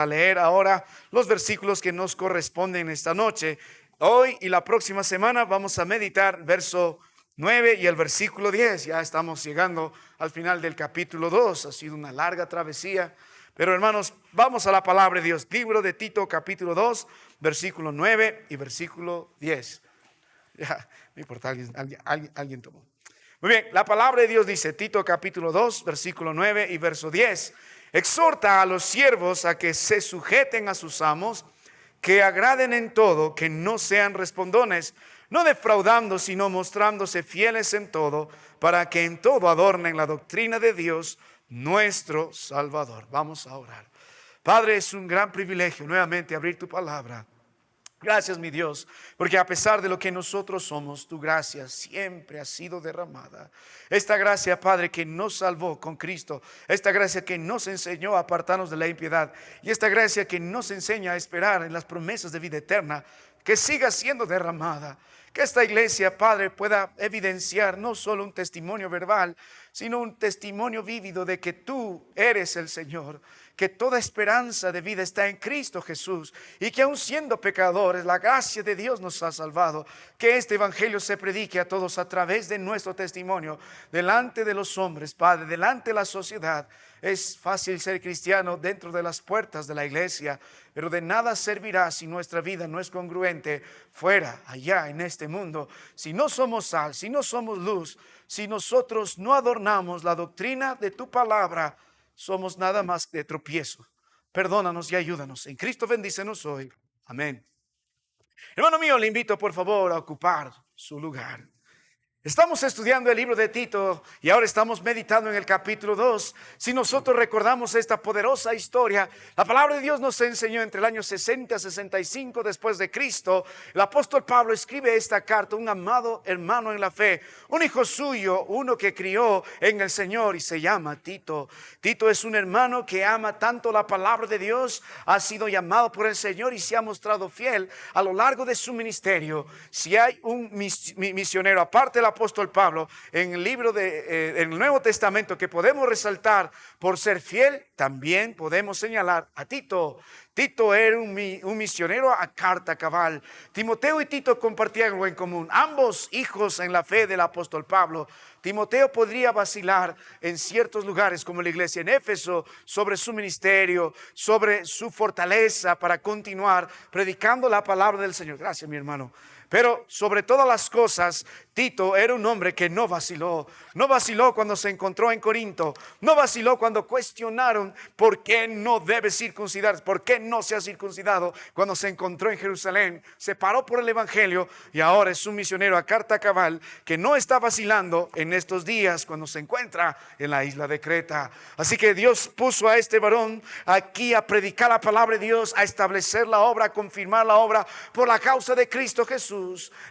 a leer ahora los versículos que nos corresponden esta noche. Hoy y la próxima semana vamos a meditar verso 9 y el versículo 10. Ya estamos llegando al final del capítulo 2. Ha sido una larga travesía. Pero hermanos, vamos a la palabra de Dios. Libro de Tito, capítulo 2, versículo 9 y versículo 10. Ya, no importa, alguien tomó. Muy bien, la palabra de Dios dice, Tito capítulo 2, versículo 9 y verso 10. Exhorta a los siervos a que se sujeten a sus amos, que agraden en todo, que no sean respondones, no defraudando, sino mostrándose fieles en todo, para que en todo adornen la doctrina de Dios, nuestro Salvador. Vamos a orar. Padre, es un gran privilegio nuevamente abrir tu palabra. Gracias, mi Dios, porque a pesar de lo que nosotros somos, tu gracia siempre ha sido derramada. Esta gracia, Padre, que nos salvó con Cristo, esta gracia que nos enseñó a apartarnos de la impiedad y esta gracia que nos enseña a esperar en las promesas de vida eterna, que siga siendo derramada. Que esta iglesia, Padre, pueda evidenciar no solo un testimonio verbal, sino un testimonio vívido de que tú eres el Señor, que toda esperanza de vida está en Cristo Jesús y que aun siendo pecadores, la gracia de Dios nos ha salvado. Que este evangelio se predique a todos a través de nuestro testimonio, delante de los hombres, Padre, delante de la sociedad. Es fácil ser cristiano dentro de las puertas de la iglesia, pero de nada servirá si nuestra vida no es congruente fuera, allá en este mundo. Si no somos sal, si no somos luz, si nosotros no adornamos la doctrina de tu palabra, somos nada más de tropiezo. Perdónanos y ayúdanos. En Cristo bendícenos hoy. Amén. Hermano mío, le invito por favor a ocupar su lugar. Estamos estudiando el libro de Tito y ahora estamos meditando en el capítulo 2. Si nosotros recordamos esta poderosa historia, la palabra de Dios nos enseñó entre el año 60 y 65 después de Cristo. El apóstol Pablo escribe esta carta a un amado hermano en la fe, un hijo suyo, uno que crió en el Señor y se llama Tito. Tito es un hermano que ama tanto la palabra de Dios, ha sido llamado por el Señor y se ha mostrado fiel a lo largo de su ministerio. Si hay un misionero aparte de la apóstol Pablo en el libro en el Nuevo Testamento que podemos resaltar por ser fiel, también podemos señalar a Tito. Tito era un misionero a carta cabal. Timoteo y Tito compartían algo en común, ambos hijos en la fe del apóstol Pablo. Timoteo podría vacilar en ciertos lugares como la iglesia en Éfeso sobre su ministerio, sobre su fortaleza para continuar predicando la palabra del Señor. Gracias, mi hermano. Pero sobre todas las cosas, Tito era un hombre que no vaciló. No vaciló cuando se encontró en Corinto. No vaciló cuando cuestionaron por qué no debe circuncidarse, por qué no se ha circuncidado. Cuando se encontró en Jerusalén, se paró por el evangelio y ahora es un misionero a carta cabal que no está vacilando en estos días cuando se encuentra en la isla de Creta. Así que Dios puso a este varón aquí a predicar la palabra de Dios, a establecer la obra, a confirmar la obra por la causa de Cristo Jesús.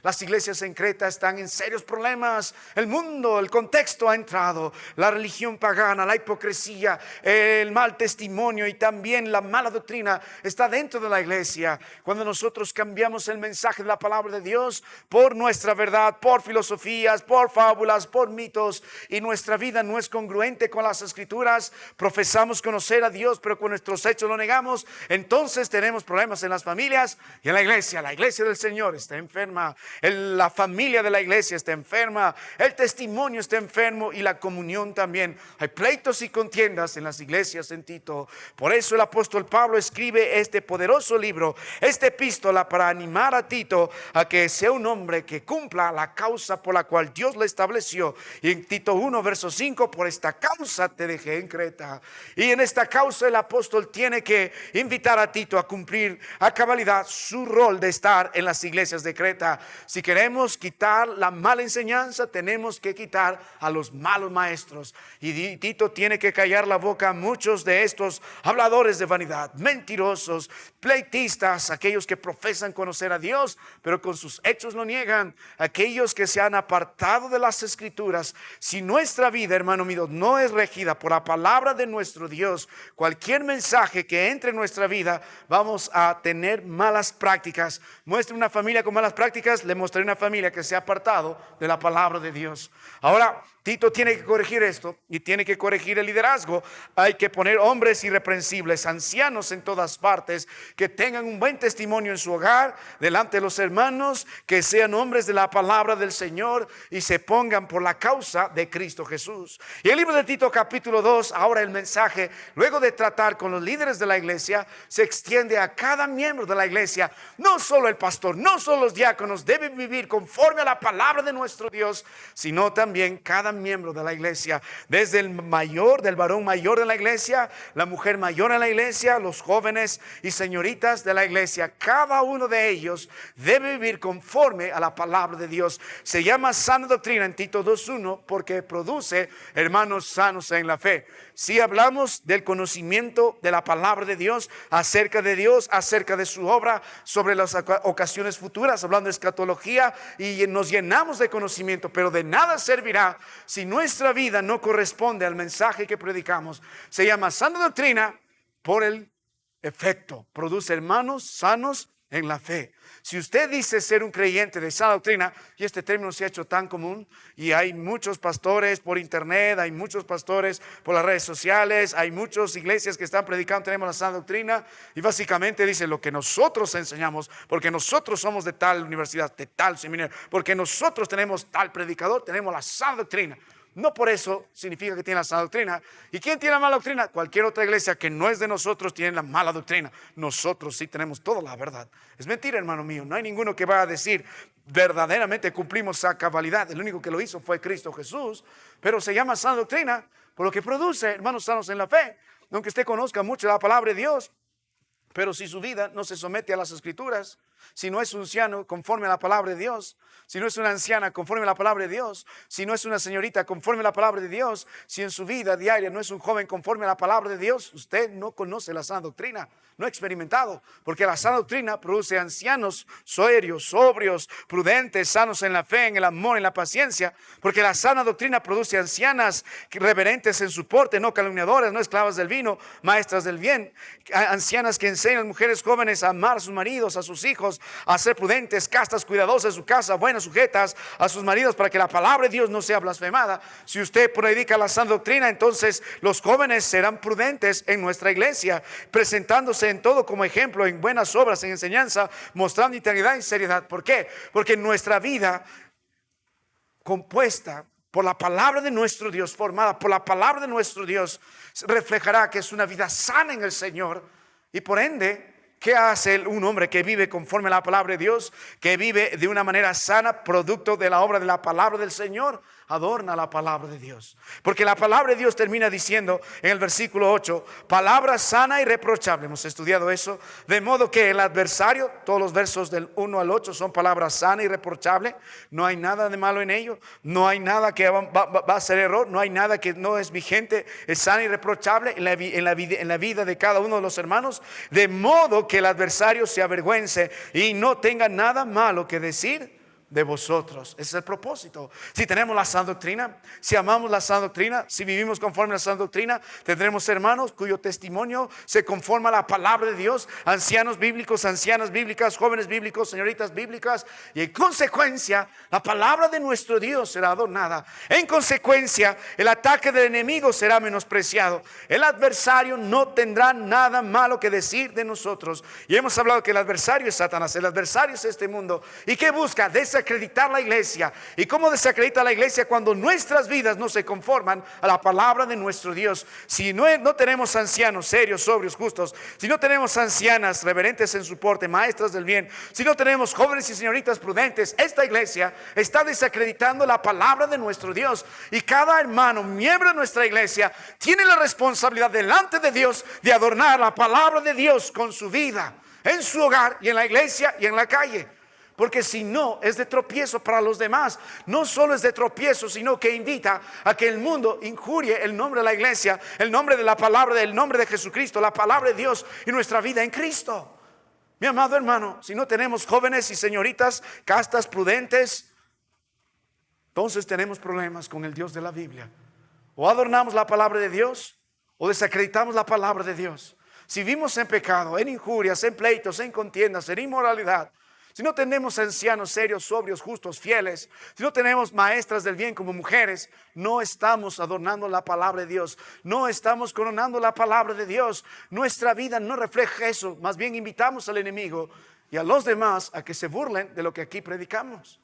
Las iglesias en Creta están en serios problemas. El mundo, el contexto ha entrado. La religión pagana, la hipocresía, el mal testimonio y también la mala doctrina está dentro de la iglesia. Cuando nosotros cambiamos el mensaje de la palabra de Dios por nuestra verdad, por filosofías, por fábulas, por mitos, y nuestra vida no es congruente con las escrituras, profesamos conocer a Dios pero con nuestros hechos lo negamos, entonces tenemos problemas en las familias y en la iglesia. La iglesia del Señor está enferma, la familia de la iglesia está enferma, el testimonio está enfermo y la comunión también. Hay pleitos y contiendas en las iglesias en Tito. Por eso el apóstol Pablo escribe este poderoso libro, esta epístola, para animar a Tito a que sea un hombre que cumpla la causa por la cual Dios le estableció. Y en Tito 1 verso 5, por esta causa te dejé en Creta. Y en esta causa el apóstol tiene que invitar a Tito a cumplir a cabalidad su rol de estar en las iglesias de Creta. Si queremos quitar la mala enseñanza, tenemos que quitar a los malos maestros. Y Tito tiene que callar la boca a muchos de estos habladores de vanidad, mentirosos, pleitistas, aquellos que profesan conocer a Dios, pero con sus hechos lo niegan, aquellos que se han apartado de las escrituras. Si nuestra vida, hermano mío, no es regida por la palabra de nuestro Dios, cualquier mensaje que entre en nuestra vida, vamos a tener malas prácticas. Muestre una familia con malas prácticas, le mostraré una familia que se ha apartado de la palabra de Dios. Ahora, Tito tiene que corregir esto y tiene que corregir el liderazgo. Hay que poner hombres irreprensibles, ancianos en todas partes, que tengan un buen testimonio en su hogar, delante de los hermanos, que sean hombres de la palabra del Señor y se pongan por la causa de Cristo Jesús. Y el libro de Tito capítulo 2, ahora el mensaje, luego de tratar con los líderes de la iglesia, se extiende a cada miembro de la iglesia. No solo el pastor, no solo los diáconos deben vivir conforme a la palabra de nuestro Dios, sino también cada miembro de la iglesia, desde el mayor, del varón mayor de la iglesia, la mujer mayor de la iglesia, los jóvenes y señoritas de la iglesia. Cada uno de ellos debe vivir conforme a la palabra de Dios. Se llama sana doctrina en Tito 2:1 porque produce hermanos sanos en la fe. Si hablamos del conocimiento de la palabra de Dios, acerca de su obra, sobre las ocasiones futuras, hablando de escatología, y nos llenamos de conocimiento, pero de nada servirá si nuestra vida no corresponde al mensaje que predicamos. Se llama sana doctrina por el efecto. Produce hermanos sanos en la fe. Si usted dice ser un creyente de sana doctrina, y este término se ha hecho tan común, y hay muchos pastores por internet, hay muchos pastores por las redes sociales, hay muchas iglesias que están predicando, tenemos la sana doctrina, y básicamente dice lo que nosotros enseñamos, porque nosotros somos de tal universidad, de tal seminario, porque nosotros tenemos tal predicador, tenemos la sana doctrina. No por eso significa que tiene la sana doctrina. ¿Y quién tiene la mala doctrina? Cualquier otra iglesia que no es de nosotros tiene la mala doctrina. Nosotros sí tenemos toda la verdad. Es mentira, hermano mío. No hay ninguno que va a decir verdaderamente cumplimos a cabalidad. El único que lo hizo fue Cristo Jesús. Pero se llama sana doctrina por lo que produce hermanos sanos en la fe. Aunque usted conozca mucho la palabra de Dios, pero si su vida no se somete a las escrituras, si no es un anciano conforme a la palabra de Dios, si no es una anciana conforme a la palabra de Dios, si no es una señorita conforme a la palabra de Dios, si en su vida diaria no es un joven conforme a la palabra de Dios, usted no conoce la sana doctrina, no ha experimentado, porque la sana doctrina produce ancianos serios, sobrios, prudentes, sanos en la fe, en el amor, en la paciencia, porque la sana doctrina produce ancianas reverentes en su porte, no calumniadoras, no esclavas del vino, maestras del bien, ancianas que enseñan a mujeres jóvenes a amar a sus maridos, a sus hijos, a ser prudentes, castas, cuidadosas en su casa, buenas, sujetas a sus maridos, para que la palabra de Dios no sea blasfemada. Si usted predica la sana doctrina, entonces los jóvenes serán prudentes en nuestra iglesia, presentándose en todo como ejemplo, en buenas obras, en enseñanza, mostrando integridad y seriedad. ¿Por qué? Porque nuestra vida compuesta por la palabra de nuestro Dios, formada por la palabra de nuestro Dios, reflejará que es una vida sana en el Señor. Y por ende, ¿qué hace un hombre que vive conforme a la palabra de Dios? Que vive de una manera sana, producto de la obra de la palabra del Señor. Adorna la palabra de Dios, porque la palabra de Dios termina diciendo en el versículo 8, palabra sana y reprochable. Hemos estudiado eso, de modo que el adversario, todos los versos del 1 al 8 son palabras sana y reprochable. No hay nada de malo en ello, no hay nada que va a ser error, no hay nada que no es vigente, es sana y reprochable en la vida de cada uno de los hermanos, de modo que el adversario se avergüence y no tenga nada malo que decir de vosotros. Ese es el propósito. Si tenemos la sana doctrina, si amamos la sana doctrina, si vivimos conforme a la sana doctrina, tendremos hermanos cuyo testimonio se conforma a la palabra de Dios, ancianos bíblicos, ancianas bíblicas, jóvenes bíblicos, señoritas bíblicas, y en consecuencia la palabra de nuestro Dios será adornada. En consecuencia el ataque del enemigo será menospreciado. El adversario no tendrá nada malo que decir de nosotros. Y hemos hablado que el adversario es Satanás, el adversario es este mundo. ¿Y qué busca? Desacreditar la iglesia. ¿Y cómo desacredita la iglesia? Cuando nuestras vidas no se conforman a la palabra de nuestro Dios. Si no tenemos ancianos serios, sobrios, justos, si no tenemos ancianas reverentes en su porte, maestras del bien, si no tenemos jóvenes y señoritas prudentes, esta iglesia está desacreditando la palabra de nuestro Dios. Y cada hermano, miembro de nuestra iglesia, tiene la responsabilidad delante de Dios de adornar la palabra de Dios con su vida, en su hogar y en la iglesia y en la calle. Porque si no, es de tropiezo para los demás. No solo es de tropiezo, sino que invita a que el mundo injurie el nombre de la iglesia, el nombre de la palabra, el nombre de Jesucristo, la palabra de Dios y nuestra vida en Cristo. Mi amado hermano, si no tenemos jóvenes y señoritas castas, prudentes, entonces tenemos problemas con el Dios de la Biblia. O adornamos la palabra de Dios o desacreditamos la palabra de Dios. Si vivimos en pecado, en injurias, en pleitos, en contiendas, en inmoralidad, si no tenemos ancianos serios, sobrios, justos, fieles, si no tenemos maestras del bien como mujeres, no estamos adornando la palabra de Dios, no estamos coronando la palabra de Dios. Nuestra vida no refleja eso, más bien invitamos al enemigo y a los demás a que se burlen de lo que aquí predicamos.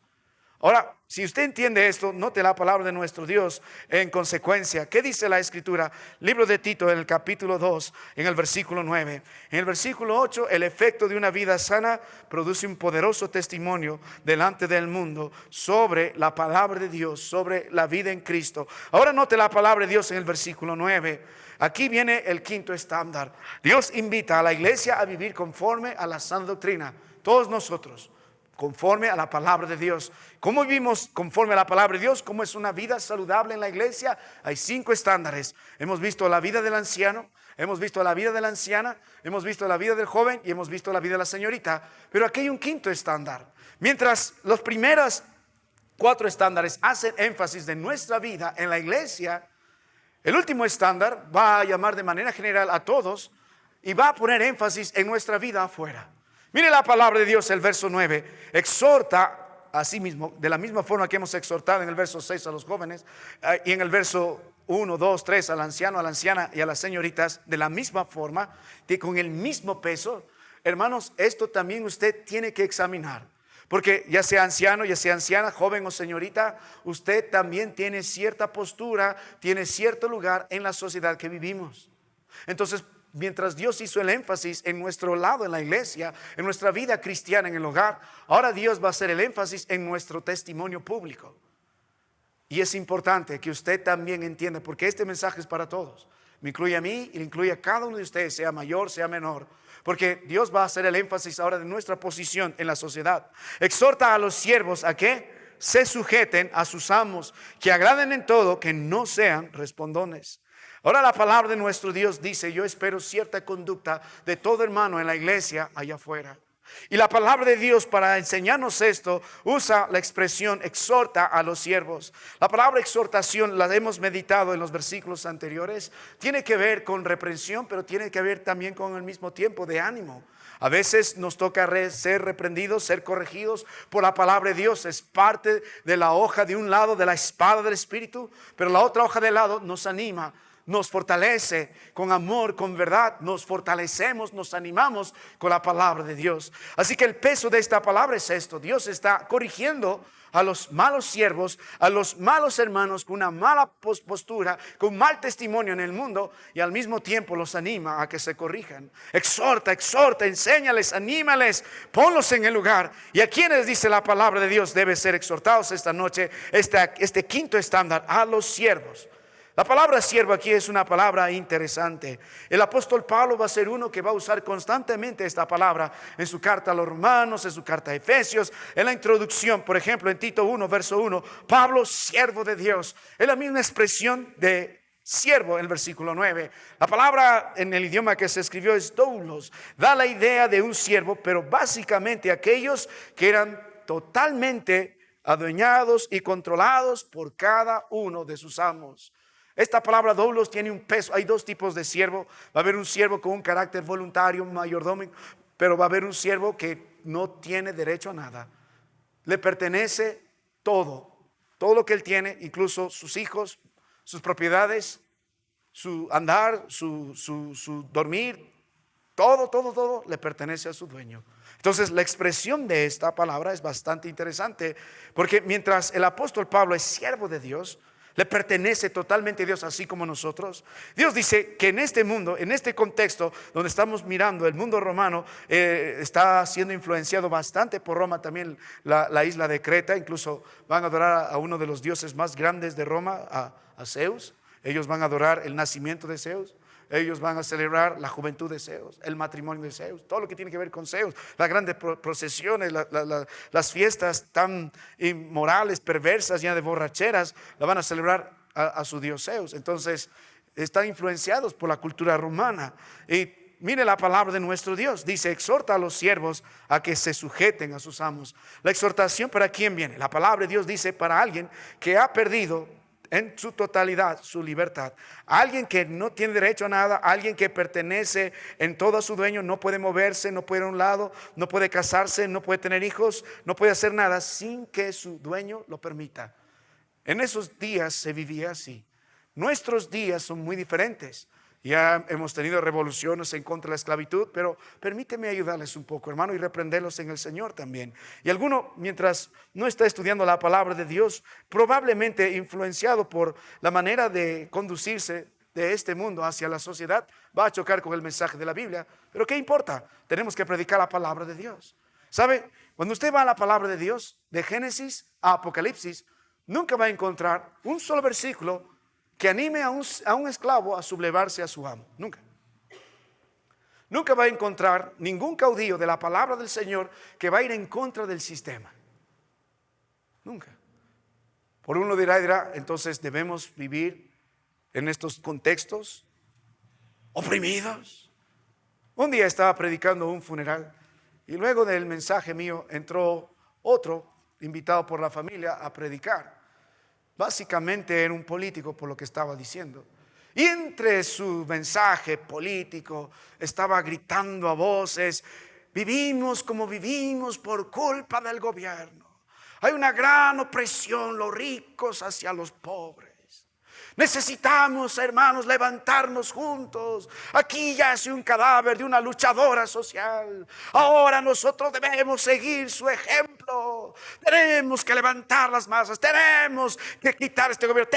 Ahora, si usted entiende esto, note la palabra de nuestro Dios en consecuencia. ¿Qué dice la Escritura? Libro de Tito, en el capítulo 2, en el versículo 9. En el versículo 8, el efecto de una vida sana produce un poderoso testimonio delante del mundo sobre la palabra de Dios, sobre la vida en Cristo. Ahora note la palabra de Dios en el versículo 9. Aquí viene el quinto estándar. Dios invita a la iglesia a vivir conforme a la sana doctrina. Todos nosotros, conforme a la palabra de Dios. ¿Cómo vivimos conforme a la palabra de Dios? ¿Cómo es una vida saludable en la iglesia? Hay 5 estándares. Hemos visto la vida del anciano, hemos visto la vida de la anciana, hemos visto la vida del joven y hemos visto la vida de la señorita. Pero aquí hay un quinto estándar. Mientras los primeros 4 estándares hacen énfasis de nuestra vida en la iglesia, el último estándar va a llamar de manera general a todos y va a poner énfasis en nuestra vida afuera. Mire la palabra de Dios, el verso 9, exhorta a sí mismo, de la misma forma que hemos exhortado en el verso 6 a los jóvenes, y en el verso 1, 2, 3 al anciano, a la anciana y a las señoritas, de la misma forma, con el mismo peso. Hermanos, esto también usted tiene que examinar, porque ya sea anciano, ya sea anciana, joven o señorita, usted también tiene cierta postura, tiene cierto lugar en la sociedad que vivimos. Entonces, mientras Dios hizo el énfasis en nuestro lado en la iglesia, en nuestra vida cristiana en el hogar, ahora Dios va a hacer el énfasis en nuestro testimonio público. Y es importante que usted también entienda, porque este mensaje es para todos. Me incluye a mí y le incluye a cada uno de ustedes, sea mayor, sea menor. Porque Dios va a hacer el énfasis ahora de nuestra posición en la sociedad. Exhorta a los siervos a que se sujeten a sus amos, que agraden en todo, que no sean respondones. Ahora la palabra de nuestro Dios dice: yo espero cierta conducta de todo hermano en la iglesia allá afuera. Y la palabra de Dios, para enseñarnos esto, usa la expresión exhorta a los siervos. La palabra exhortación la hemos meditado en los versículos anteriores. Tiene que ver con reprensión, pero tiene que ver también con el mismo tiempo de ánimo. A veces nos toca ser reprendidos, ser corregidos por la palabra de Dios. Es parte de la hoja de un lado de la espada del Espíritu, pero la otra hoja del lado nos anima, nos fortalece con amor, con verdad. Nos fortalecemos, nos animamos con la palabra de Dios. Así que el peso de esta palabra es esto: Dios está corrigiendo a los malos siervos, a los malos hermanos con una mala postura, con mal testimonio en el mundo, y al mismo tiempo los anima a que se corrijan. Exhorta, enséñales, anímales, ponlos en el lugar. Y a quienes dice la palabra de Dios debe ser exhortados esta noche, este quinto estándar: a los siervos. La palabra siervo aquí es una palabra interesante. El apóstol Pablo va a ser uno que va a usar constantemente esta palabra en su carta a los Romanos, en su carta a Efesios, en la introducción, por ejemplo, en Tito 1, verso 1, Pablo, siervo de Dios. Es la misma expresión de siervo en el versículo 9. La palabra en el idioma que se escribió es doulos. Da la idea de un siervo, pero básicamente aquellos que eran totalmente adueñados y controlados por cada uno de sus amos. Esta palabra doulos tiene un peso. Hay 2 tipos de siervo. Va a haber un siervo con un carácter voluntario, un mayordomo, pero va a haber un siervo que no tiene derecho a nada. Le pertenece todo lo que él tiene, incluso sus hijos, sus propiedades, su andar, su dormir, todo le pertenece a su dueño. Entonces la expresión de esta palabra es bastante interesante, porque mientras el apóstol Pablo es siervo de Dios, le pertenece totalmente a Dios, así como nosotros. Dios dice que en este mundo, en este contexto donde estamos mirando, el mundo romano está siendo influenciado bastante por Roma, también la isla de Creta. Incluso van a adorar a uno de los dioses más grandes de Roma, a Zeus. Ellos van a adorar el nacimiento de Zeus. Ellos van a celebrar la juventud de Zeus, el matrimonio de Zeus, todo lo que tiene que ver con Zeus, las grandes procesiones, las fiestas tan inmorales, perversas, llenas de borracheras, la van a celebrar a su dios Zeus. Entonces están influenciados por la cultura romana. Y mire la palabra de nuestro Dios, dice: exhorta a los siervos a que se sujeten a sus amos. La exhortación, ¿para quién viene? La palabra de Dios dice: para alguien que ha perdido en su totalidad su libertad. Alguien que no tiene derecho a nada, alguien que pertenece en todo a su dueño, no puede moverse, no puede ir a un lado, no puede casarse, no puede tener hijos, no puede hacer nada sin que su dueño lo permita. En esos días se vivía así. Nuestros días son muy diferentes. Ya hemos tenido revoluciones en contra de la esclavitud, pero permíteme ayudarles un poco, hermano, y reprenderlos en el Señor también. Y alguno, mientras no está estudiando la palabra de Dios, probablemente influenciado por la manera de conducirse de este mundo hacia la sociedad, va a chocar con el mensaje de la Biblia. Pero ¿qué importa? Tenemos que predicar la palabra de Dios. ¿Sabe? Cuando usted va a la palabra de Dios, de Génesis a Apocalipsis, nunca va a encontrar un solo versículo que anime a un esclavo a sublevarse a su amo. Nunca. Nunca va a encontrar ningún caudillo de la palabra del Señor que va a ir en contra del sistema. Nunca. Por uno dirá, entonces debemos vivir en estos contextos oprimidos. Un día estaba predicando un funeral y luego del mensaje mío entró otro invitado por la familia a predicar. Básicamente era un político por lo que estaba diciendo. Y entre su mensaje político estaba gritando a voces: vivimos como vivimos por culpa del gobierno. Hay una gran opresión, los ricos hacia los pobres. Necesitamos, hermanos, levantarnos juntos. Aquí yace un cadáver de una luchadora social. Ahora nosotros debemos seguir su ejemplo. Tenemos que levantar las masas. Tenemos que quitar este gobierno.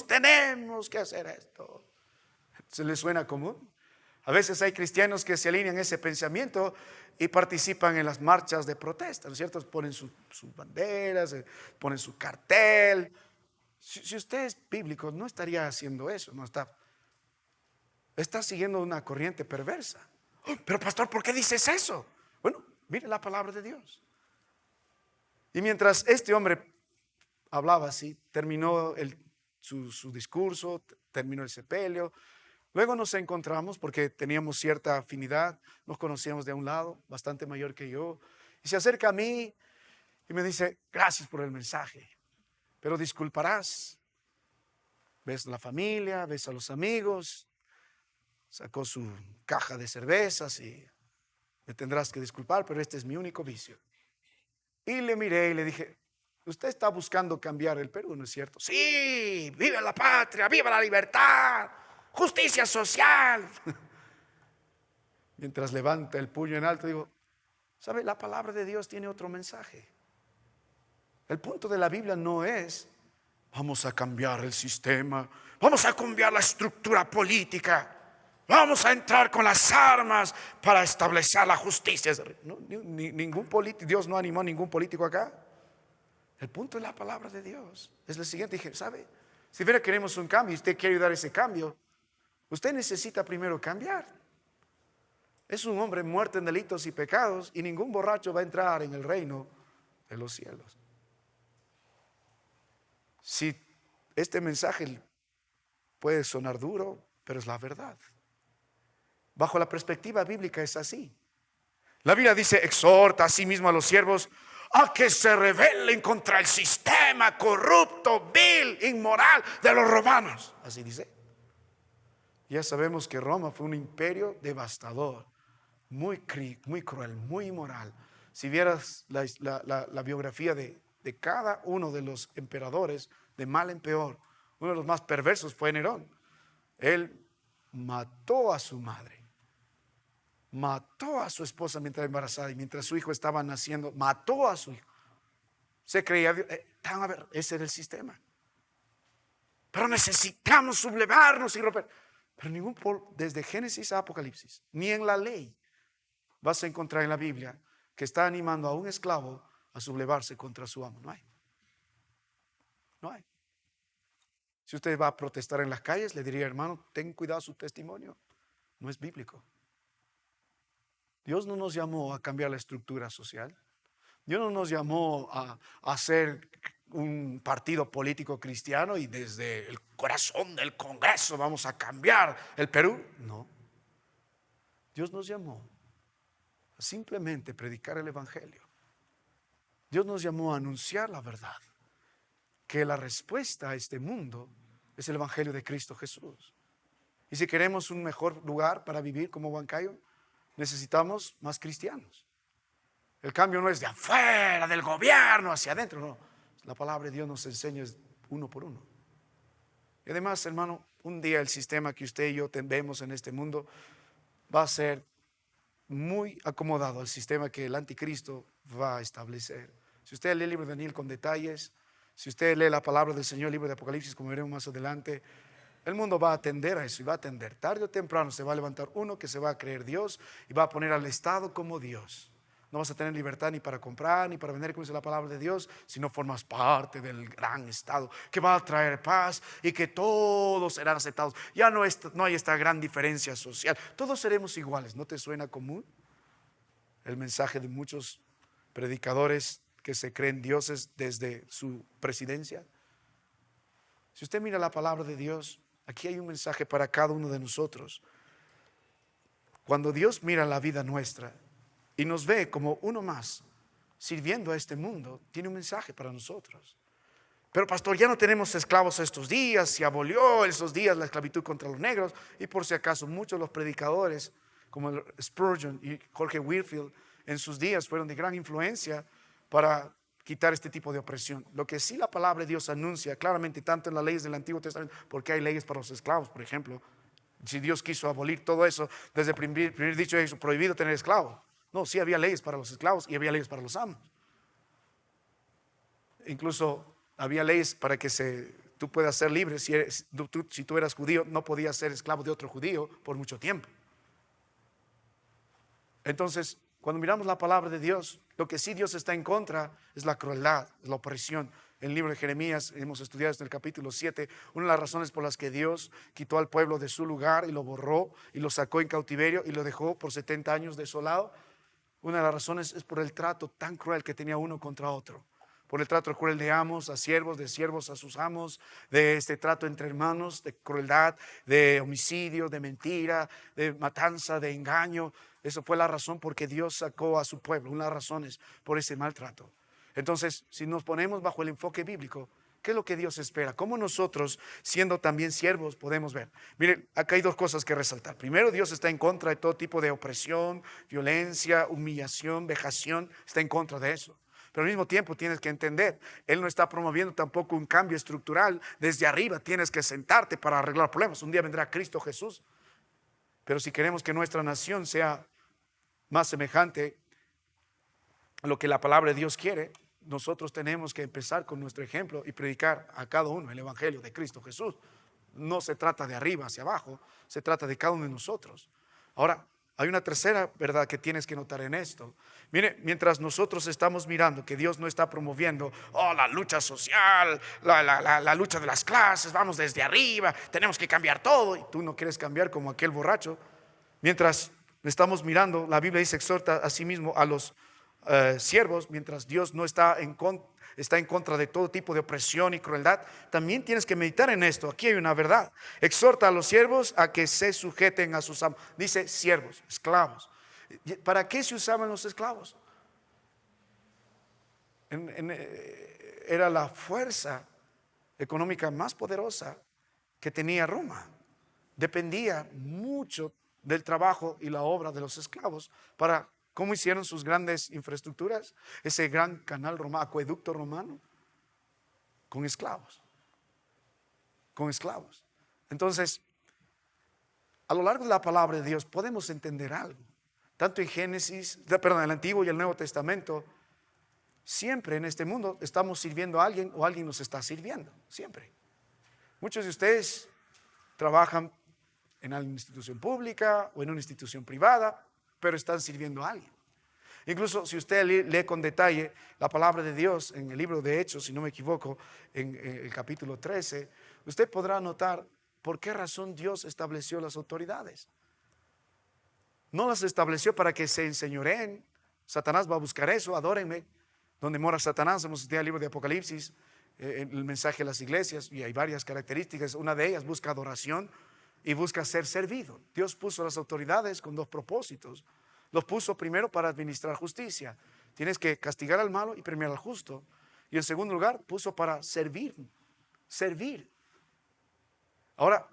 Tenemos que hacer esto. ¿Se les suena común? A veces hay cristianos que se alinean a ese pensamiento y participan en las marchas de protesta, ¿no es cierto? Ponen sus banderas, ponen su cartel. Si usted es bíblico, no estaría haciendo eso, no está siguiendo una corriente perversa. Pero pastor, ¿por qué dices eso? Bueno, mire la palabra de Dios. Y mientras este hombre hablaba así, terminó su discurso, terminó el sepelio. Luego nos encontramos porque teníamos cierta afinidad, nos conocíamos de un lado, bastante mayor que yo, y se acerca a mí y me dice: gracias por el mensaje, pero disculparás. Ves la familia, ves a los amigos, sacó su caja de cervezas y me tendrás que disculpar, pero este es mi único vicio. Y le miré y le dije: usted está buscando cambiar el Perú, ¿no es cierto? Sí, viva la patria, viva la libertad, justicia social. Mientras levanta el puño en alto, digo: ¿sabe? La palabra de Dios tiene otro mensaje. El punto de la Biblia no es: vamos a cambiar el sistema, vamos a cambiar la estructura política, vamos a entrar con las armas para establecer la justicia. No, ningún político, Dios no animó a ningún político acá. El punto de la palabra de Dios es el siguiente. Dije: ¿sabe? Si hubiera queremos un cambio y usted quiere ayudar a ese cambio, usted necesita primero cambiar. Es un hombre muerto en delitos y pecados, y ningún borracho va a entrar en el reino de los cielos. Si este mensaje puede sonar duro, pero es la verdad. Bajo la perspectiva bíblica es así. La Biblia dice: exhorta a sí mismo a los siervos a que se rebelen contra el sistema corrupto, vil, inmoral de los romanos. Así dice. Ya sabemos que Roma fue un imperio devastador, muy cruel, muy inmoral. Si vieras la biografía de cada uno de los emperadores, de mal en peor, uno de los más perversos fue Nerón. Él mató a su madre, mató a su esposa mientras embarazada, y mientras su hijo estaba naciendo, mató a su hijo. Se creía, a ver, ese era el sistema. Pero necesitamos sublevarnos y romper. Pero desde Génesis a Apocalipsis, ni en la ley vas a encontrar en la Biblia que está animando a un esclavo a sublevarse contra su amo. No hay. No hay. Si usted va a protestar en las calles, le diría: hermano, ten cuidado su testimonio. No es bíblico. Dios no nos llamó a cambiar la estructura social. Dios no nos llamó a hacer un partido político cristiano y desde el corazón del Congreso vamos a cambiar el Perú. No. Dios nos llamó a simplemente predicar el Evangelio. Dios nos llamó a anunciar la verdad. que la respuesta a este mundo es el Evangelio de Cristo Jesús. Y si queremos un mejor lugar para vivir como Huancayo, necesitamos más cristianos. El cambio no es de afuera, del gobierno, hacia adentro, no. La palabra de Dios nos enseña uno por uno. Y además, hermano, un día el sistema que usted y yo vemos en este mundo va a ser muy acomodado al sistema que el anticristo va a establecer. Si usted lee el libro de Daniel con detalles, si usted lee la palabra del Señor, el libro de Apocalipsis, como veremos más adelante, el mundo va a atender a eso y va a atender. Tarde o temprano se va a levantar uno que se va a creer Dios y va a poner al Estado como Dios. No vas a tener libertad ni para comprar ni para vender, como dice la palabra de Dios, si no formas parte del gran Estado que va a traer paz y que todos serán aceptados. Ya no hay esta gran diferencia social. Todos seremos iguales. ¿No te suena común el mensaje de muchos predicadores que se creen dioses desde su presidencia? Si usted mira la palabra de Dios, aquí hay un mensaje para cada uno de nosotros. Cuando Dios mira la vida nuestra y nos ve como uno más sirviendo a este mundo, tiene un mensaje para nosotros. Pero pastor, ya no tenemos esclavos estos días, se abolió esos días la esclavitud contra los negros. Y por si acaso muchos de los predicadores como Spurgeon y Jorge Whitfield en sus días fueron de gran influencia para quitar este tipo de opresión. Lo que sí la palabra de Dios anuncia claramente, tanto en las leyes del Antiguo Testamento, porque hay leyes para los esclavos, por ejemplo. Si Dios quiso abolir todo eso, desde el primer dicho es prohibido tener esclavos. No, sí había leyes para los esclavos y había leyes para los amos. Incluso había leyes para que tú puedas ser libre. Si tú eras judío, no podías ser esclavo de otro judío por mucho tiempo. Entonces, cuando miramos la palabra de Dios, lo que sí Dios está en contra es la crueldad, es la opresión. En el libro de Jeremías hemos estudiado en el capítulo 7, una de las razones por las que Dios quitó al pueblo de su lugar y lo borró y lo sacó en cautiverio y lo dejó por 70 años desolado. Una de las razones es por el trato tan cruel que tenía uno contra otro. Por el trato cruel de amos a siervos, de siervos a sus amos, de este trato entre hermanos, de crueldad, de homicidio, de mentira, de matanza, de engaño. Eso fue la razón por que Dios sacó a su pueblo. Una de las razones por ese maltrato. Entonces, si nos ponemos bajo el enfoque bíblico, ¿qué es lo que Dios espera? ¿Cómo nosotros, siendo también siervos, podemos ver? Miren, acá hay dos cosas que resaltar. Primero, Dios está en contra de todo tipo de opresión, violencia, humillación, vejación. Está en contra de eso. Pero al mismo tiempo tienes que entender, Él no está promoviendo tampoco un cambio estructural desde arriba. Tienes que sentarte para arreglar problemas. Un día vendrá Cristo Jesús. Pero si queremos que nuestra nación sea más semejante a lo que la palabra de Dios quiere, nosotros tenemos que empezar con nuestro ejemplo y predicar a cada uno el Evangelio de Cristo Jesús. No se trata de arriba hacia abajo, se trata de cada uno de nosotros. Ahora, hay una tercera verdad que tienes que notar en esto. Mire, mientras nosotros estamos mirando que Dios no está promoviendo la lucha social, la lucha de las clases, vamos desde arriba, tenemos que cambiar todo, y tú no quieres cambiar como aquel borracho. Mientras estamos mirando, la Biblia dice, exhorta a sí mismo a los siervos, mientras Dios no está en contra de todo tipo de opresión y crueldad. También tienes que meditar en esto. Aquí hay una verdad. Exhorta a los siervos a que se sujeten a sus amos. Dice siervos, esclavos. ¿Para qué se usaban los esclavos? Era la fuerza económica más poderosa que tenía Roma. Dependía mucho del trabajo y la obra de los esclavos para cómo hicieron sus grandes infraestructuras, ese gran canal romano, acueducto romano, con esclavos. Entonces, a lo largo de la palabra de Dios podemos entender algo. Tanto en el Antiguo y el Nuevo Testamento, siempre en este mundo estamos sirviendo a alguien o alguien nos está sirviendo, siempre. Muchos de ustedes trabajan en una institución pública o en una institución privada, pero están sirviendo a alguien. Incluso si usted lee con detalle la palabra de Dios en el libro de Hechos, si no me equivoco, en el capítulo 13, usted podrá notar por qué razón Dios estableció las autoridades. No las estableció para que se enseñoreen. Satanás va a buscar eso, adórenme. Donde mora Satanás, hemos estudiado el libro de Apocalipsis, el mensaje a las iglesias, y hay varias características. Una de ellas busca adoración y busca ser servido. Dios puso las autoridades con dos propósitos. Los puso primero para administrar justicia. Tienes que castigar al malo y premiar al justo. Y en segundo lugar, puso para servir. Servir. Ahora,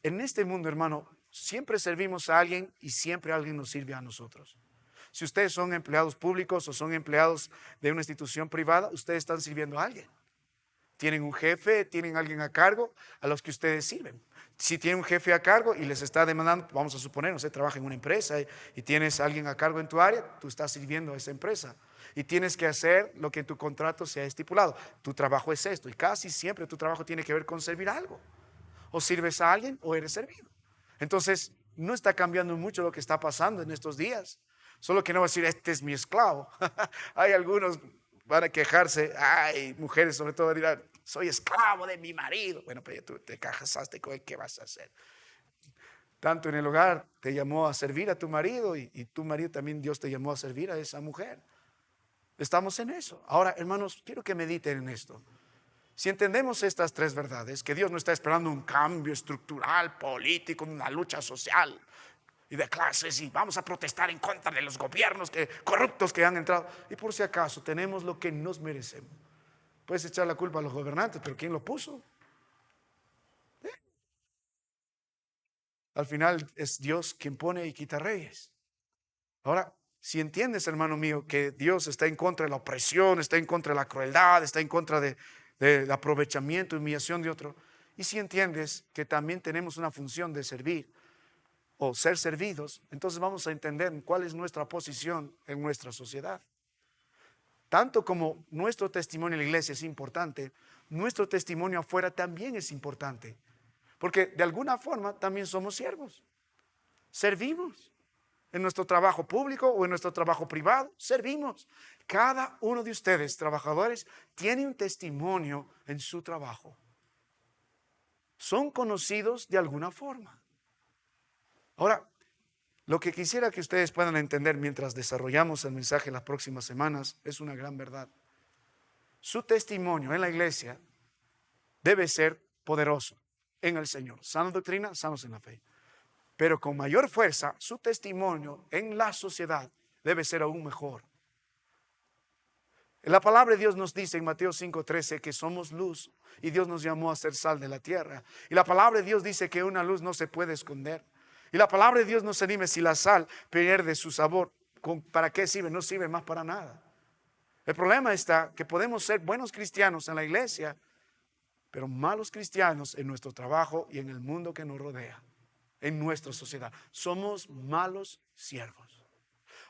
en este mundo, hermano, siempre servimos a alguien y siempre alguien nos sirve a nosotros. Si ustedes son empleados públicos o son empleados de una institución privada, ustedes están sirviendo a alguien. Tienen un jefe, tienen alguien a cargo a los que ustedes sirven. Si tienen un jefe a cargo y les está demandando, vamos a suponer, usted trabaja en una empresa y tienes a alguien a cargo en tu área, tú estás sirviendo a esa empresa. Y tienes que hacer lo que en tu contrato se ha estipulado. Tu trabajo es esto y casi siempre tu trabajo tiene que ver con servir algo. O sirves a alguien o eres servido. Entonces, no está cambiando mucho lo que está pasando en estos días. Solo que no va a decir, este es mi esclavo. Hay algunos van a quejarse, hay mujeres sobre todo dirán, soy esclavo de mi marido. Bueno, pero tú te casaste con él, ¿qué vas a hacer? Tanto en el hogar te llamó a servir a tu marido y tu marido también Dios te llamó a servir a esa mujer. Estamos en eso. Ahora, hermanos, quiero que mediten en esto. Si entendemos estas tres verdades, que Dios no está esperando un cambio estructural, político, una lucha social y de clases y vamos a protestar en contra de los gobiernos corruptos que han entrado. Y por si acaso tenemos lo que nos merecemos. Puedes echar la culpa a los gobernantes, pero ¿quién lo puso? Al final es Dios quien pone y quita reyes. Ahora, si entiendes, hermano mío, que Dios está en contra de la opresión, está en contra de la crueldad, está en contra del aprovechamiento, humillación de otro, y si entiendes que también tenemos una función de servir o ser servidos, entonces vamos a entender cuál es nuestra posición en nuestra sociedad. Tanto como nuestro testimonio en la iglesia es importante, nuestro testimonio afuera también es importante, porque de alguna forma también somos siervos, servimos. En nuestro trabajo público o en nuestro trabajo privado, servimos. Cada uno de ustedes, trabajadores, tiene un testimonio en su trabajo. Son conocidos de alguna forma. Ahora, lo que quisiera que ustedes puedan entender mientras desarrollamos el mensaje en las próximas semanas es una gran verdad. Su testimonio en la iglesia debe ser poderoso en el Señor. Sana doctrina, sanos en la fe. Pero con mayor fuerza, su testimonio en la sociedad debe ser aún mejor. La palabra de Dios nos dice en Mateo 5:13 que somos luz y Dios nos llamó a ser sal de la tierra. Y la palabra de Dios dice que una luz no se puede esconder. Y la palabra de Dios nos anima, si la sal pierde su sabor, ¿para qué sirve? No sirve más para nada. El problema está que podemos ser buenos cristianos en la iglesia, pero malos cristianos en nuestro trabajo y en el mundo que nos rodea. En nuestra sociedad somos malos siervos.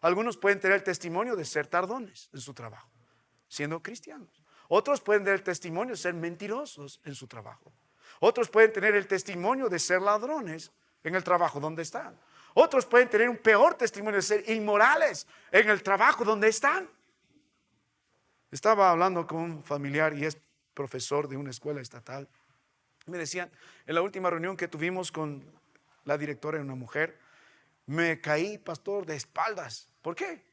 Algunos pueden tener el testimonio de ser tardones en su trabajo, siendo cristianos. Otros pueden tener el testimonio de ser mentirosos en su trabajo. Otros pueden tener el testimonio de ser ladrones en el trabajo donde están. Otros pueden tener un peor testimonio de ser inmorales en el trabajo donde están. Estaba hablando con un familiar y es profesor de una escuela estatal. Me decían, en la última reunión que tuvimos con la directora, era una mujer, me caí, pastor, de espaldas. ¿Por qué?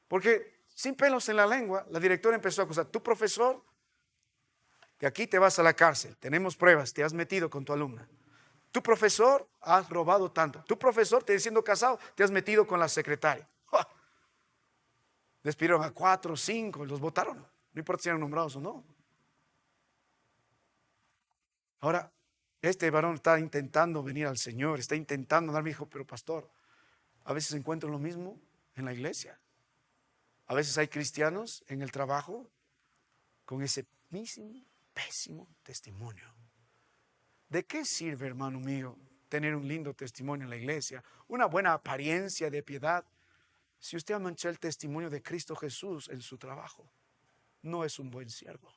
Porque sin pelos en la lengua, la directora empezó a acusar, tu profesor, de aquí te vas a la cárcel, tenemos pruebas, te has metido con tu alumna. Tu profesor, has robado tanto. Tu profesor, te siendo casado, te has metido con la secretaria. ¡Ja! Despidieron a 4 o 5, los votaron, no importa si eran nombrados o no. Ahora, este varón está intentando venir al Señor, está intentando darme, hijo, pero pastor, a veces encuentro lo mismo en la iglesia. A veces hay cristianos en el trabajo con ese mismo pésimo testimonio. ¿De qué sirve, hermano mío, tener un lindo testimonio en la iglesia, una buena apariencia de piedad, si usted ha manchado el testimonio de Cristo Jesús en su trabajo? No es un buen siervo.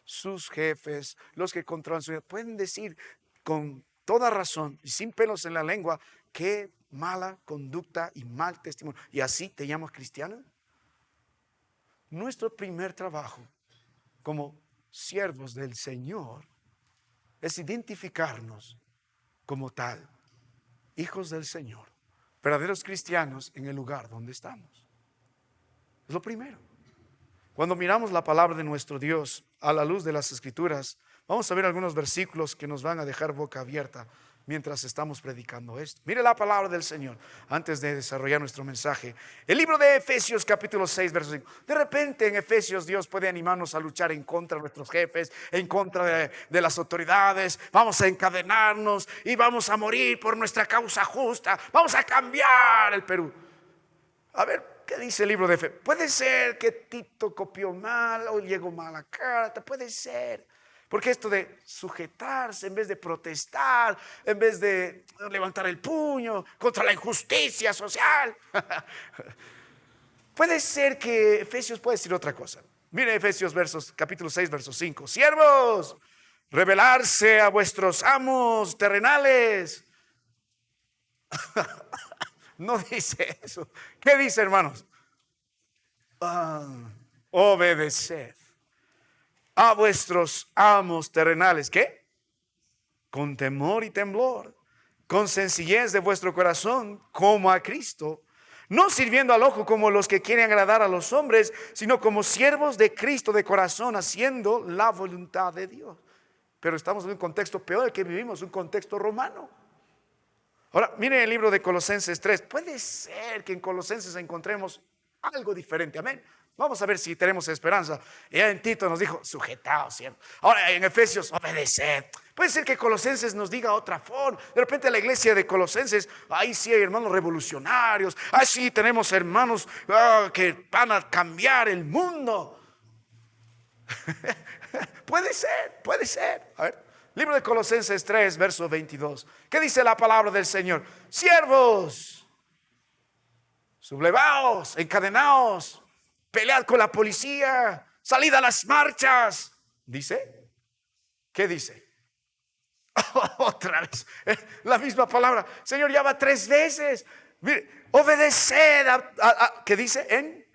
Sus jefes, los que controlan su vida, pueden decir con toda razón y sin pelos en la lengua, qué mala conducta y mal testimonio. ¿Y así te llamas cristiano? Nuestro primer trabajo como siervos del Señor es identificarnos como tal, hijos del Señor, verdaderos cristianos en el lugar donde estamos. Es lo primero. Cuando miramos la palabra de nuestro Dios a la luz de las Escrituras, vamos a ver algunos versículos que nos van a dejar boca abierta mientras estamos predicando esto. Mire la palabra del Señor antes de desarrollar nuestro mensaje. El libro de Efesios capítulo 6 verso 5. De repente en Efesios Dios puede animarnos a luchar en contra de nuestros jefes, en contra de las autoridades. Vamos a encadenarnos y vamos a morir por nuestra causa justa. Vamos a cambiar el Perú. A ver, ¿qué dice el libro de Efesios? Puede ser que Tito copió mal o llegó mal a carta, puede ser. Porque esto de sujetarse en vez de protestar, en vez de levantar el puño contra la injusticia social. Puede ser que Efesios puede decir otra cosa. Mire Efesios capítulo 6, verso 5. Siervos, rebelarse a vuestros amos terrenales. No dice eso. ¿Qué dice, hermanos? Obedeced a vuestros amos terrenales. ¿Qué? Con temor y temblor, con sencillez de vuestro corazón, como a Cristo, no sirviendo al ojo como los que quieren agradar a los hombres, sino como siervos de Cristo de corazón, haciendo la voluntad de Dios. Pero estamos en un contexto peor del que vivimos, un contexto romano. Ahora, miren el libro de Colosenses 3. Puede ser que en Colosenses encontremos algo diferente. Amén. Vamos a ver si tenemos esperanza. Ya en Tito nos dijo, sujetaos, ¿cierto? Ahora en Efesios, obedeced. Puede ser que Colosenses nos diga otra forma. De repente la iglesia de Colosenses, ahí sí hay hermanos revolucionarios. Ahí sí tenemos hermanos que van a cambiar el mundo. Puede ser, puede ser. A ver, libro de Colosenses 3, verso 22. ¿Qué dice la palabra del Señor? Siervos, sublevaos, encadenaos, pelead con la policía, salid a las marchas. ¿Dice? ¿Qué dice? Otra vez, la misma palabra. Señor, ya va 3 veces. Mire, obedeced ¿qué dice? En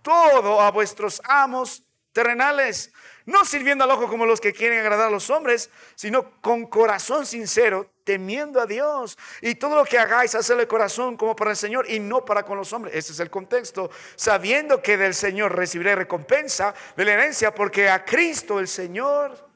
todo a vuestros amos terrenales, no sirviendo al ojo como los que quieren agradar a los hombres, sino con corazón sincero, temiendo a Dios. Y todo lo que hagáis, hacedlo de corazón como para el Señor y no para con los hombres. Ese es el contexto. Sabiendo que del Señor recibiré recompensa de la herencia, porque a Cristo el Señor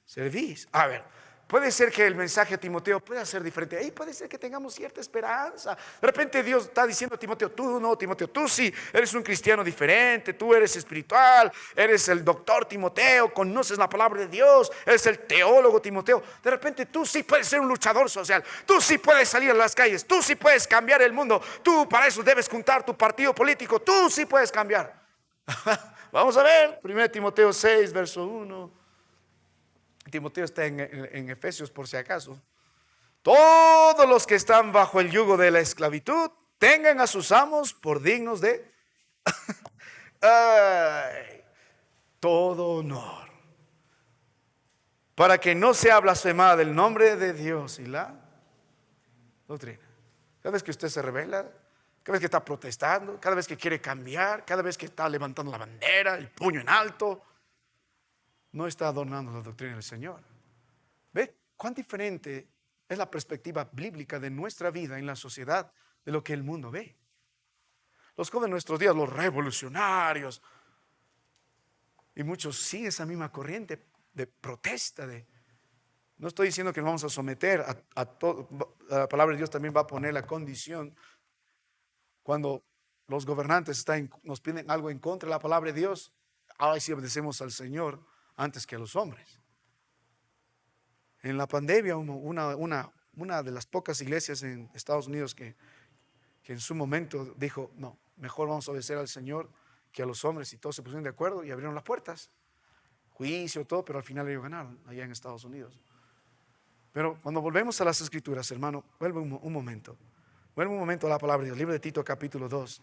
servís. A ver, puede ser que el mensaje a Timoteo pueda ser diferente. Ahí puede ser que tengamos cierta esperanza. De repente Dios está diciendo a Timoteo, tú no, Timoteo, tú sí, eres un cristiano diferente, tú eres espiritual, eres el doctor Timoteo, conoces la palabra de Dios, eres el teólogo Timoteo. De repente tú sí puedes ser un luchador social, tú sí puedes salir a las calles, tú sí puedes cambiar el mundo, tú para eso debes juntar tu partido político, tú sí puedes cambiar. Vamos a ver, 1 Timoteo 6, verso 1. Timoteo está en Efesios por si acaso. Todos los que están bajo el yugo de la esclavitud tengan a sus amos por dignos de todo honor, para que no sea blasfemada del nombre de Dios y la doctrina. Cada vez que usted se revela, cada vez que está protestando, cada vez que quiere cambiar, cada vez que está levantando la bandera, el puño en alto, no está adornando la doctrina del Señor. ¿Ve cuán diferente es la perspectiva bíblica de nuestra vida en la sociedad de lo que el mundo ve? Los jóvenes de nuestros días, los revolucionarios, y muchos siguen esa misma corriente de protesta. No estoy diciendo que nos vamos a someter a todo. La palabra de Dios también va a poner la condición cuando los gobernantes nos piden algo en contra de la palabra de Dios. Ahora sí obedecemos al Señor antes que a los hombres. En la pandemia, una de las pocas iglesias en Estados Unidos que en su momento dijo, no, mejor vamos a obedecer al Señor que a los hombres, y todos se pusieron de acuerdo y abrieron las puertas. Juicio, todo, pero al final ellos ganaron allá en Estados Unidos. Pero cuando volvemos a las Escrituras, hermano, vuelve un momento. Vuelve un momento a la palabra de Dios. Libro de Tito, capítulo 2.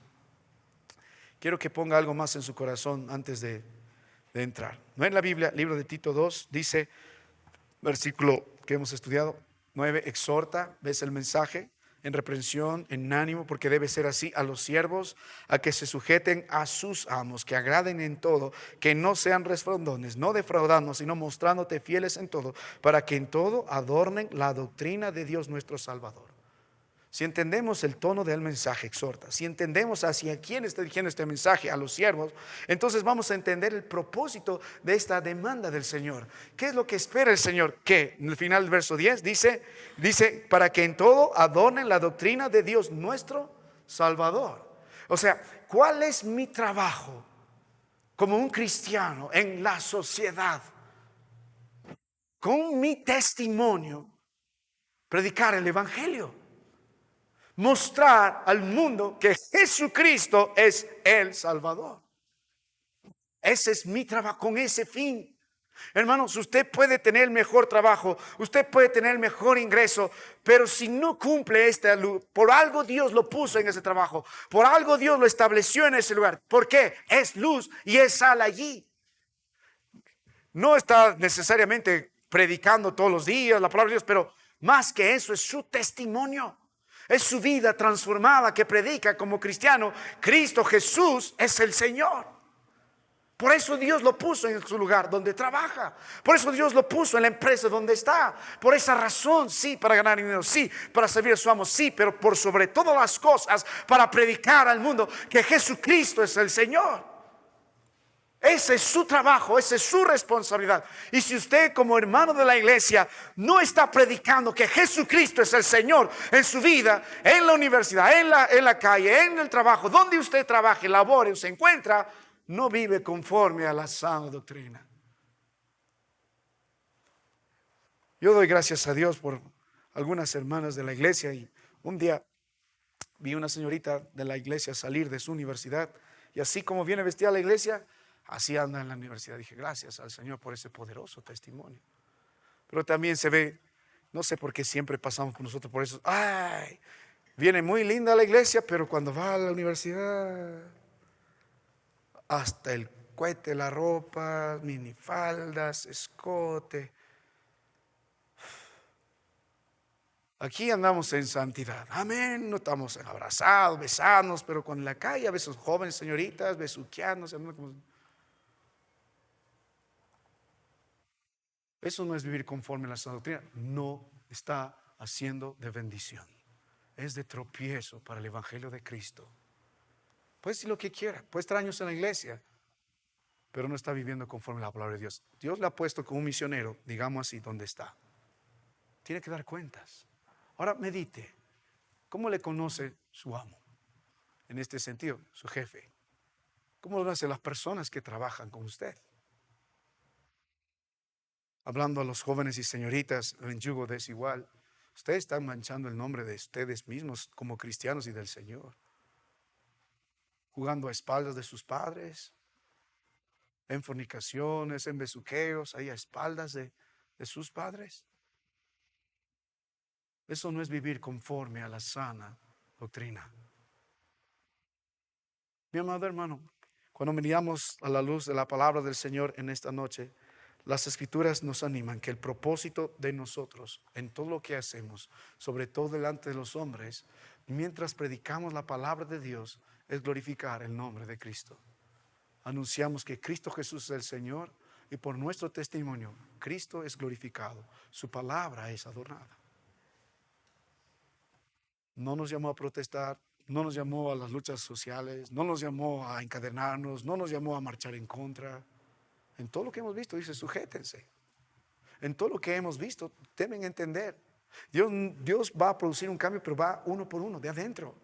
Quiero que ponga algo más en su corazón antes de entrar. No en la Biblia, libro de Tito 2, dice, versículo que hemos estudiado, 9, exhorta, ves el mensaje, en reprensión, en ánimo, porque debe ser así, a los siervos, a que se sujeten a sus amos, que agraden en todo, que no sean resplandones, no defraudando, sino mostrándote fieles en todo, para que en todo adornen la doctrina de Dios nuestro Salvador. Si entendemos el tono del mensaje, exhorta. Si entendemos hacia quién está dirigiendo este mensaje, a los siervos, entonces vamos a entender el propósito de esta demanda del Señor. ¿Qué es lo que espera el Señor? Que en el final del verso 10 dice, para que en todo adornen la doctrina de Dios nuestro Salvador. O sea, ¿cuál es mi trabajo como un cristiano en la sociedad? Con mi testimonio, predicar el Evangelio. Mostrar al mundo que Jesucristo es el Salvador. Ese es mi trabajo, con ese fin. Hermanos, usted puede tener el mejor trabajo, usted puede tener el mejor ingreso, pero si no cumple esta luz, por algo Dios lo puso en ese trabajo, por algo Dios lo estableció en ese lugar. ¿Por qué? Es luz y es sal allí. No está necesariamente predicando todos los días la palabra de Dios, pero más que eso es su testimonio. Es su vida transformada que predica como cristiano. Cristo Jesús es el Señor. Por eso Dios lo puso en su lugar donde trabaja. Por eso Dios lo puso en la empresa donde está. Por esa razón, sí, para ganar dinero, sí, para servir a su amo, sí, pero por sobre todas las cosas, para predicar al mundo que Jesucristo es el Señor. Ese es su trabajo, esa es su responsabilidad. Y si usted como hermano de la iglesia no está predicando que Jesucristo es el Señor en su vida, en la universidad, en la calle, en el trabajo, donde usted trabaje, labore o se encuentra, no vive conforme a la sana doctrina. Yo doy gracias a Dios por algunas hermanas de la iglesia, y un día vi una señorita de la iglesia salir de su universidad, y así como viene vestida a la iglesia, así anda en la universidad. Dije, gracias al Señor por ese poderoso testimonio. Pero también se ve, no sé por qué siempre pasamos por nosotros por eso. Ay, viene muy linda la iglesia, pero cuando va a la universidad, hasta el cuete, la ropa, minifaldas, escote. Aquí andamos en santidad. Amén. No estamos abrazados, besándonos, pero con la calle a veces jóvenes señoritas besuqueándose. Eso no es vivir conforme a la sana doctrina. No está haciendo de bendición. Es de tropiezo para el Evangelio de Cristo. Puede decir lo que quiera, puede estar años en la iglesia, pero no está viviendo conforme a la palabra de Dios. Dios le ha puesto como un misionero, digamos así, donde está. Tiene que dar cuentas. Ahora medite. ¿Cómo le conoce su amo? En este sentido, su jefe. ¿Cómo lo hacen las personas que trabajan con usted? Hablando a los jóvenes y señoritas en yugo desigual, ustedes están manchando el nombre de ustedes mismos como cristianos y del Señor. Jugando a espaldas de sus padres, en fornicaciones, en besuqueos, ahí a espaldas de sus padres. Eso no es vivir conforme a la sana doctrina. Mi amado hermano, cuando miramos a la luz de la palabra del Señor en esta noche, las Escrituras nos animan que el propósito de nosotros en todo lo que hacemos, sobre todo delante de los hombres, mientras predicamos la palabra de Dios, es glorificar el nombre de Cristo. Anunciamos que Cristo Jesús es el Señor, y por nuestro testimonio Cristo es glorificado, su palabra es adornada. No nos llamó a protestar, no nos llamó a las luchas sociales, no nos llamó a encadenarnos, no nos llamó a marchar en contra. En todo lo que hemos visto dice, sujétense. En todo lo que hemos visto deben entender. Dios va a producir un cambio, pero va uno por uno, de adentro.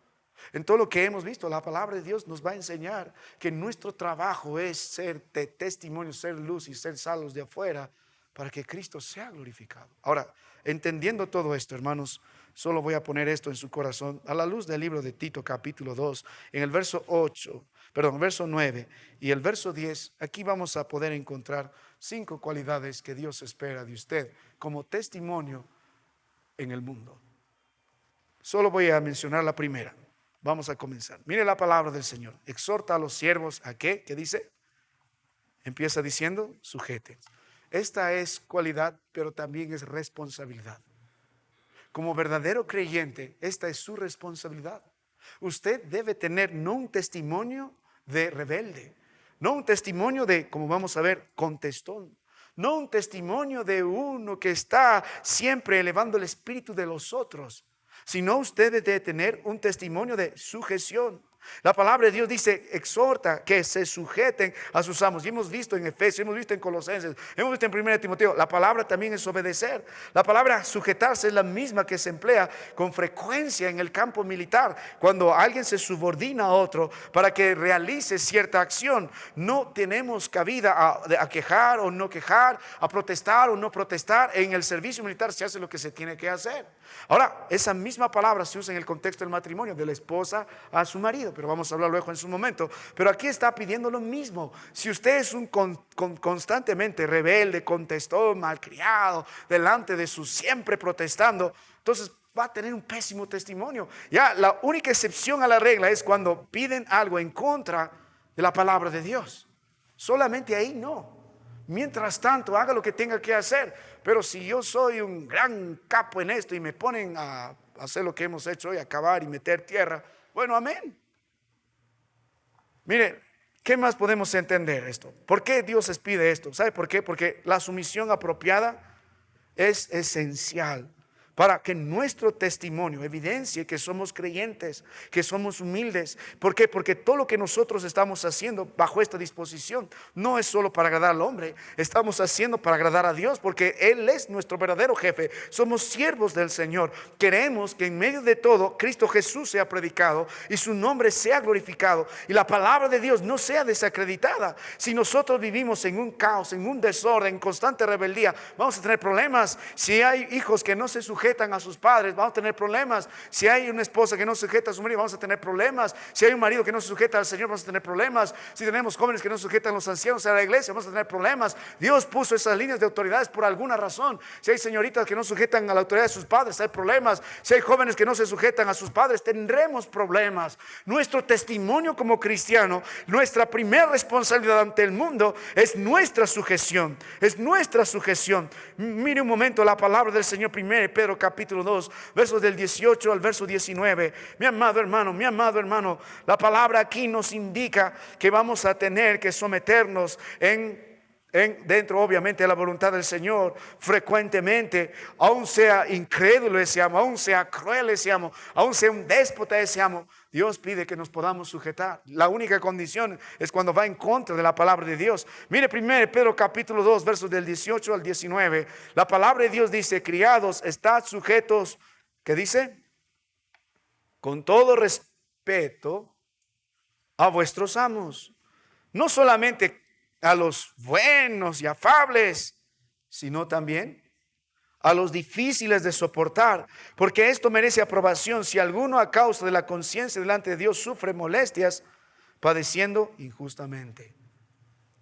En todo lo que hemos visto, la palabra de Dios nos va a enseñar que nuestro trabajo es ser de testimonio, ser luz y ser salos de afuera, para que Cristo sea glorificado. Ahora, entendiendo todo esto, hermanos, solo voy a poner esto en su corazón a la luz del libro de Tito capítulo 2, en el verso 9 y el verso 10. Aquí vamos a poder encontrar 5 cualidades que Dios espera de usted como testimonio en el mundo. Solo voy a mencionar la primera. Vamos a comenzar. Mire la palabra del Señor. Exhorta a los siervos a ¿qué? ¿Qué dice? Empieza diciendo, sujeten. Esta es cualidad, pero también es responsabilidad. Como verdadero creyente, esta es su responsabilidad. Usted debe tener no un testimonio de rebelde, no un testimonio de, como vamos a ver, contestón, no un testimonio de uno que está siempre elevando el espíritu de los otros, sino usted debe tener un testimonio de sujeción. La palabra de Dios dice, exhorta que se sujeten a sus amos. Y hemos visto en Efesios, hemos visto en Colosenses, hemos visto en 1 Timoteo. La palabra también es obedecer. La palabra sujetarse es la misma que se emplea con frecuencia en el campo militar. Cuando alguien se subordina a otro para que realice cierta acción, no tenemos cabida a quejar o no quejar, a protestar o no protestar. En el servicio militar se hace lo que se tiene que hacer. Ahora, esa misma palabra se usa en el contexto del matrimonio, de la esposa a su marido, pero vamos a hablar luego en su momento. Pero aquí está pidiendo lo mismo. Si usted es un constantemente rebelde, contestón, malcriado, delante de su siempre protestando, entonces va a tener un pésimo testimonio. Ya la única excepción a la regla es cuando piden algo en contra de la palabra de Dios. Solamente ahí no. Mientras tanto, haga lo que tenga que hacer. Pero si yo soy un gran capo en esto y me ponen a hacer lo que hemos hecho hoy, acabar y meter tierra, bueno, amén. Mire, ¿qué más podemos entender esto? ¿Por qué Dios les pide esto? ¿Sabe por qué? Porque la sumisión apropiada es esencial para que nuestro testimonio evidencie que somos creyentes, que somos humildes. ¿Por qué? Porque todo lo que nosotros estamos haciendo bajo esta disposición no es solo para agradar al hombre, estamos haciendo para agradar a Dios, porque Él es nuestro verdadero jefe. Somos siervos del Señor. Queremos que en medio de todo Cristo Jesús sea predicado y su nombre sea glorificado y la palabra de Dios no sea desacreditada. Si nosotros vivimos en un caos, en un desorden, en constante rebeldía, vamos a tener problemas. Si hay hijos que no se sujetan a sus padres, vamos a tener problemas. Si hay una esposa que no se sujeta a su marido, vamos a tener problemas. Si hay un marido que no se sujeta al Señor, vamos a tener problemas. Si tenemos jóvenes que no se sujetan a los ancianos a la iglesia, vamos a tener problemas. Dios puso esas líneas de autoridades por alguna razón. Si hay señoritas que no sujetan a la autoridad de sus padres, hay problemas. Si hay jóvenes que no se sujetan a sus padres, tendremos problemas. Nuestro testimonio como cristiano, nuestra primera responsabilidad ante el mundo es nuestra sujeción. Es nuestra sujeción. Mire un momento la palabra del Señor, 1 Pedro capítulo 2, versos del 18 al verso 19. Mi amado hermano, la palabra aquí nos indica que vamos a tener que someternos dentro obviamente de la voluntad del Señor frecuentemente, aun sea incrédulo ese amo, aun sea cruel ese amo, aun sea un déspota ese amo. Dios pide que nos podamos sujetar. La única condición es cuando va en contra de la palabra de Dios. Mire 1 Pedro capítulo 2 versos del 18 al 19. La palabra de Dios dice: criados, estad sujetos, ¿qué dice? Con todo respeto a vuestros amos, no solamente a los buenos y afables, sino también a los difíciles de soportar, porque esto merece aprobación si alguno a causa de la conciencia delante de Dios sufre molestias, padeciendo injustamente.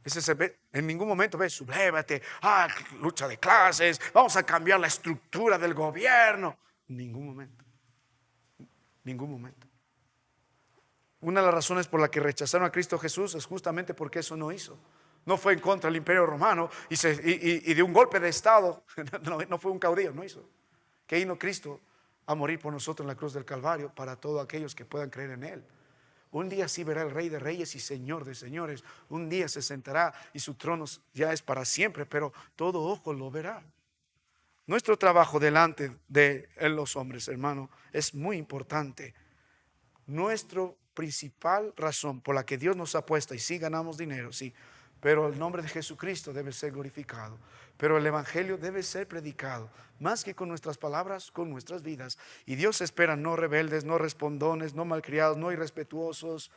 Ese se ve, en ningún momento ve, sublévate, lucha de clases, vamos a cambiar la estructura del gobierno. Ningún momento. Ningún momento. Una de las razones por la que rechazaron a Cristo Jesús es justamente porque eso no hizo. No fue en contra del imperio romano y de un golpe de estado. No fue un caudillo, no hizo. Que vino Cristo a morir por nosotros en la cruz del Calvario para todos aquellos que puedan creer en Él. Un día sí verá el Rey de Reyes y Señor de Señores. Un día se sentará y su trono ya es para siempre, pero todo ojo lo verá. Nuestro trabajo delante de los hombres, hermano, es muy importante. Nuestra principal razón por la que Dios nos ha puesto, y sí ganamos dinero, sí, pero el nombre de Jesucristo debe ser glorificado. Pero el evangelio debe ser predicado, más que con nuestras palabras, con nuestras vidas. Y Dios espera no rebeldes, no respondones, no malcriados, no irrespetuosos,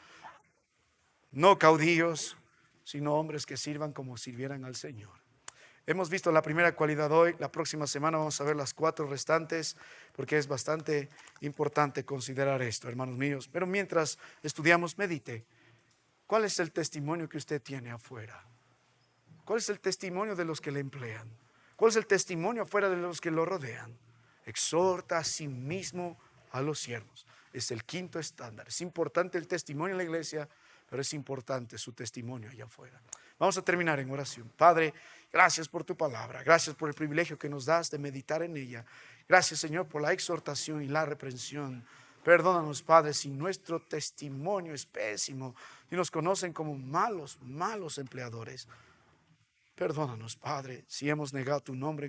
no caudillos, sino hombres que sirvan como sirvieran al Señor. Hemos visto la primera cualidad hoy. La próxima semana vamos a ver las 4 restantes, porque es bastante importante considerar esto, hermanos míos. Pero mientras estudiamos, medite. ¿Cuál es el testimonio que usted tiene afuera? ¿Cuál es el testimonio de los que le emplean? ¿Cuál es el testimonio afuera de los que lo rodean? Exhorta a sí mismo a los siervos. Es el 5º estándar. Es importante el testimonio en la iglesia, pero es importante su testimonio allá afuera. Vamos a terminar en oración. Padre, gracias por tu palabra. Gracias por el privilegio que nos das de meditar en ella. Gracias, Señor, por la exhortación y la reprensión. Perdónanos, Padre, si nuestro testimonio es pésimo, si nos conocen como malos empleadores. Perdónanos, Padre, si hemos negado tu nombre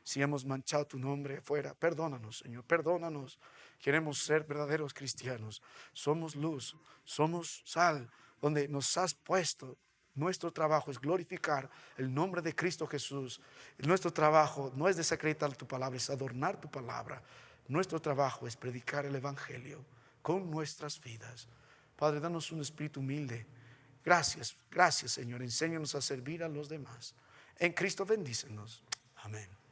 si hemos manchado tu nombre afuera. Perdónanos, Señor, perdónanos. Queremos ser verdaderos cristianos. Somos luz, somos sal, donde nos has puesto. Nuestro trabajo es glorificar el nombre de Cristo Jesús. Nuestro trabajo no es desacreditar tu palabra, es adornar tu palabra. Nuestro trabajo es predicar el Evangelio con nuestras vidas. Padre, danos un espíritu humilde. Gracias, gracias, Señor. Enséñanos a servir a los demás. En Cristo bendícenos. Amén.